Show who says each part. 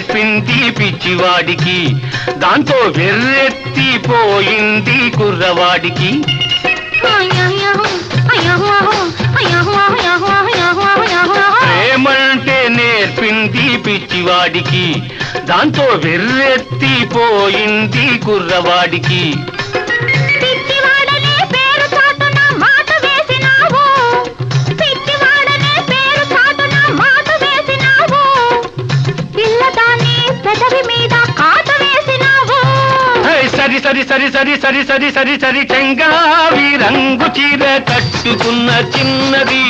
Speaker 1: నేర్పింది పిచ్చివాడికి, దాంతో వెర్రెత్తిపోయింది కుర్రవాడికి. ప్రేమంటే నేర్పింది పిచ్చివాడికి, దాంతో వెర్రెత్తిపోయింది కుర్రవాడికి. సరి సరి సరి సరి సరి సరి సరి సరి చెంగావి రంగు చీర కట్టుకున్న చిన్నది.